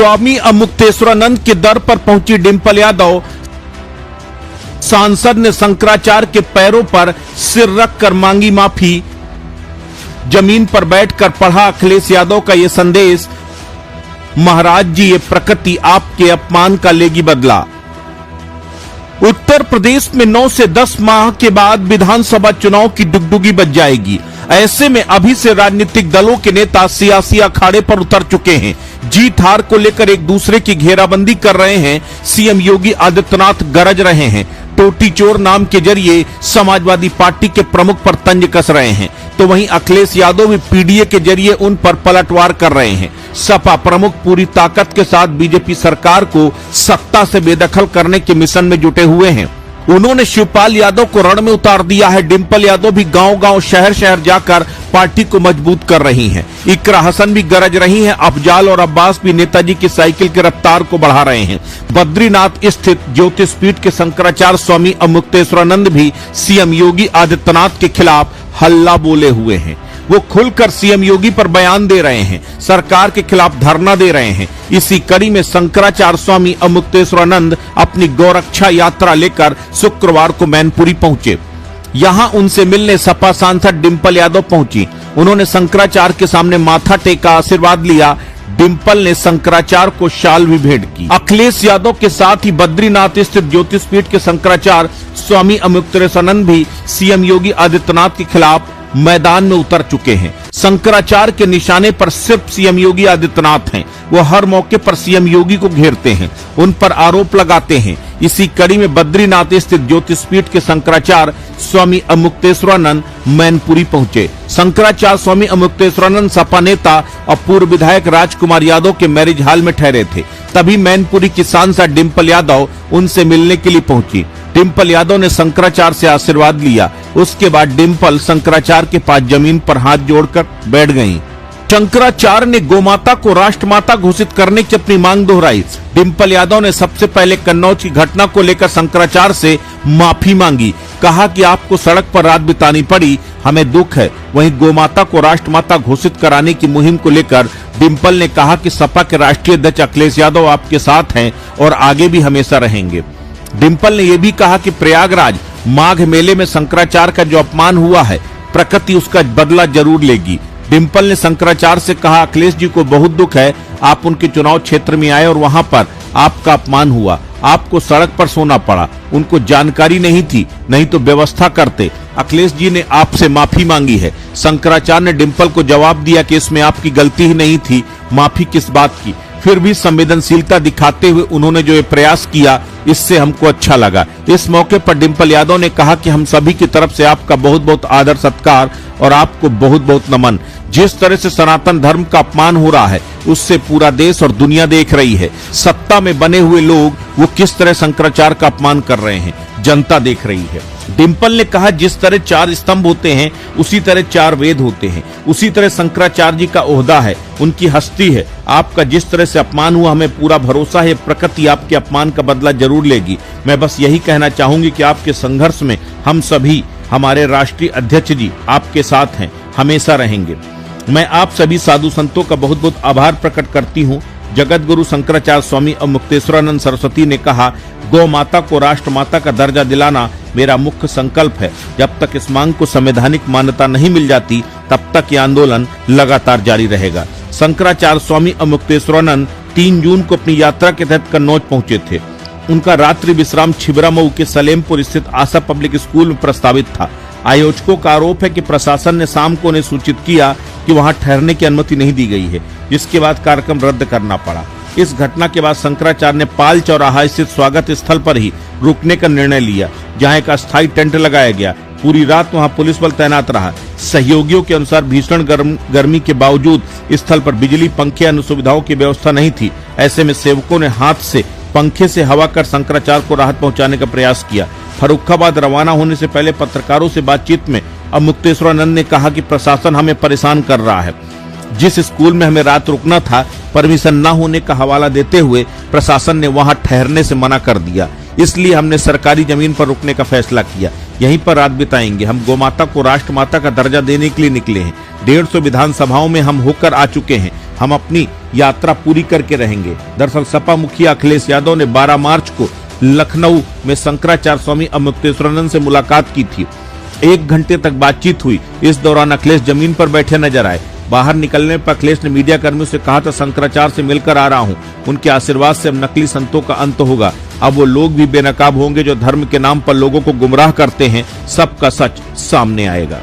स्वामी अमुक्तेश्वरानंद के दर पर पहुंची डिंपल यादव। सांसद ने शंकराचार्य के पैरों पर सिर रखकर मांगी माफी। जमीन पर बैठकर पढ़ा अखिलेश यादव का यह संदेश, महाराज जी ये प्रकृति आपके अपमान का लेगी बदला। उत्तर प्रदेश में 9 से 10 माह के बाद विधानसभा चुनाव की डुगडुगी बज जाएगी। ऐसे में अभी से राजनीतिक दलों के नेता सियासी अखाड़े पर उतर चुके हैं। जीत हार को लेकर एक दूसरे की घेराबंदी कर रहे हैं। सीएम योगी आदित्यनाथ गरज रहे हैं। टोटी चोर नाम के जरिए समाजवादी पार्टी के प्रमुख पर तंज कस रहे हैं, तो वहीं अखिलेश यादव भी पीडीए के जरिए उन पर पलटवार कर रहे हैं। सपा प्रमुख पूरी ताकत के साथ बीजेपी सरकार को सत्ता से बेदखल करने के मिशन में जुटे हुए हैं। उन्होंने शिवपाल यादव को रण में उतार दिया है। डिंपल यादव भी गांव-गांव शहर-शहर जाकर पार्टी को मजबूत कर रही हैं। इकरा हसन भी गरज रही हैं। अफजाल और अब्बास भी नेताजी की साइकिल की रफ्तार को बढ़ा रहे हैं। बद्रीनाथ स्थित ज्योतिषपीठ के शंकराचार्य स्वामी अमुक्तेश्वरानंद भी सीएम योगी आदित्यनाथ के खिलाफ हल्ला बोले हुए हैं। वो खुलकर सीएम योगी पर बयान दे रहे हैं, सरकार के खिलाफ धरना दे रहे हैं। इसी कड़ी में शंकराचार्य स्वामी अमुक्तेश्वरानंद अपनी गौरक्षा यात्रा लेकर शुक्रवार को मैनपुरी पहुंचे। यहां उनसे मिलने सपा सांसद डिंपल यादव पहुंची। उन्होंने शंकराचार्य के सामने माथा टेका, आशीर्वाद लिया। डिंपल ने शंकराचार्य को शाल भी भेंट की। अखिलेश यादव के साथ ही बद्रीनाथ स्थित ज्योतिषपीठ के शंकराचार्य स्वामी अमुक्तेश्वरानंद भी सीएम योगी आदित्यनाथ के खिलाफ मैदान में उतर चुके हैं। शंकराचार्य के निशाने पर सिर्फ सीएम योगी आदित्यनाथ हैं। वो हर मौके पर सीएम योगी को घेरते हैं, उन पर आरोप लगाते हैं। इसी कड़ी में बद्रीनाथ स्थित ज्योतिषपीठ के शंकराचार्य स्वामी अमुक्तेश्वरानंद मैनपुरी पहुंचे। शंकराचार्य स्वामी अमुक्तेश्वरानंद सपा नेता और पूर्व विधायक राजकुमार यादव के मैरिज हॉल में ठहरे थे। तभी मैनपुरी की सांसद डिंपल यादव उनसे मिलने के लिए पहुंची। डिंपल यादव ने शंकराचार्य से आशीर्वाद लिया। उसके बाद डिंपल शंकराचार्य के पास जमीन पर हाथ जोड़कर बैठ गईं। शंकराचार्य ने गोमाता को राष्ट्रमाता घोषित करने की अपनी मांग दोहराई। डिंपल यादव ने सबसे पहले कन्नौज की घटना को लेकर शंकराचार्य से माफी मांगी। कहा कि आपको सड़क पर रात बितानी पड़ी, हमें दुख है। वहीं गोमाता को राष्ट्रमाता घोषित कराने की मुहिम को लेकर डिंपल ने कहा कि सपा के राष्ट्रीय अध्यक्ष अखिलेश यादव आपके साथ हैं और आगे भी हमेशा रहेंगे। डिंपल ने यह भी कहा कि प्रयागराज माघ मेले में शंकराचार्य का जो अपमान हुआ है, प्रकृति उसका बदला जरूर लेगी। डिंपल ने शंकराचार्य से कहा, अखिलेश जी को बहुत दुख है, आप उनके चुनाव क्षेत्र में आए और वहां पर आपका अपमान हुआ, आपको सड़क पर सोना पड़ा। उनको जानकारी नहीं थी, नहीं तो व्यवस्था करते। अखिलेश जी ने आपसे माफी मांगी है। शंकराचार्य ने डिंपल को जवाब दिया कि इसमें आपकी गलती ही नहीं थी, माफी किस बात की। फिर भी संवेदनशीलता दिखाते हुए उन्होंने जो ये प्रयास किया, इससे हमको अच्छा लगा। इस मौके पर डिंपल यादव ने कहा कि हम सभी की तरफ से आपका बहुत बहुत आदर सत्कार और आपको बहुत बहुत नमन। जिस तरह से सनातन धर्म का अपमान हो रहा है, उससे पूरा देश और दुनिया देख रही है। सत्ता में बने हुए लोग वो किस तरह शंकराचार्य का अपमान कर रहे हैं, जनता देख रही है। डिंपल ने कहा, जिस तरह 4 स्तंभ होते हैं, उसी तरह 4 वेद होते हैं। उसी तरह शंकराचार्य जी का ओहदा है, उनकी हस्ती है। आपका जिस तरह से अपमान हुआ, हमें पूरा भरोसा है प्रकृति आपके अपमान का बदला जरूर लेगी। मैं बस यही कहना चाहूंगी कि आपके संघर्ष में हम सभी, हमारे राष्ट्रीय अध्यक्ष जी आपके साथ हैं, हमेशा रहेंगे। मैं आप सभी साधु संतों का बहुत बहुत आभार प्रकट करती हूँ। जगत गुरु शंकराचार्य स्वामी अमुक्तेश्वरानंद सरस्वती ने कहा, गौ माता को राष्ट्रमाता का दर्जा दिलाना मेरा मुख्य संकल्प है। जब तक इस मांग को संवैधानिक मान्यता नहीं मिल जाती, तब तक ये आंदोलन लगातार जारी रहेगा। शंकराचार्य स्वामी अमुक्तेश्वरानंद 3 जून को अपनी यात्रा के तहत कन्नौज पहुंचे थे। उनका रात्रि विश्राम छिबरामऊ के सलेमपुर स्थित आशा पब्लिक स्कूल में प्रस्तावित था। आयोजकों का आरोप है कि प्रशासन ने शाम को उन्हें सूचित किया कि वहां ठहरने की अनुमति नहीं दी गई है, जिसके बाद कार्यक्रम रद्द करना पड़ा। इस घटना के बाद शंकराचार्य ने पाल चौराहा स्थित स्वागत स्थल पर ही रुकने का निर्णय लिया, जहां एक अस्थायी टेंट लगाया गया। पूरी रात वहां पुलिस बल तैनात रहा। सहयोगियों के अनुसार भीषण गर्मी के बावजूद स्थल पर बिजली, पंखे, अन्य सुविधाओं की व्यवस्था नहीं थी। ऐसे में सेवकों ने हाथ से पंखे से हवा कर शंकराचार्य को राहत पहुंचाने का प्रयास किया। फर्रुखाबाद रवाना होने से पहले पत्रकारों से बातचीत में अमुक्तेश्वरानंद ने कहा कि प्रशासन हमें परेशान कर रहा है। जिस स्कूल में हमें रात रुकना था, परमिशन न होने का हवाला देते हुए प्रशासन ने वहां ठहरने से मना कर दिया। इसलिए हमने सरकारी जमीन पर रुकने का फैसला किया। यहीं पर रात बिताएंगे। हम गोमाता को राष्ट्रमाता का दर्जा देने के लिए निकले हैं। 150 विधानसभाओं में हम होकर आ चुके हैं। हम अपनी यात्रा पूरी करके रहेंगे। दरअसल सपा मुखिया अखिलेश यादव ने 12 मार्च को लखनऊ में शंकराचार्य स्वामी अमृतेश्वरानंद से मुलाकात की थी। 1 घंटे तक बातचीत हुई। इस दौरान अखिलेश जमीन पर बैठे नजर आए। बाहर निकलने पर अखिलेश ने मीडिया कर्मियों से कहा था, शंकराचार्य से मिलकर आ रहा हूं, उनके आशीर्वाद से अब नकली संतों का अंत होगा। अब वो लोग भी बेनकाब होंगे जो धर्म के नाम पर लोगों को गुमराह करते हैं। सबका सच सामने आएगा।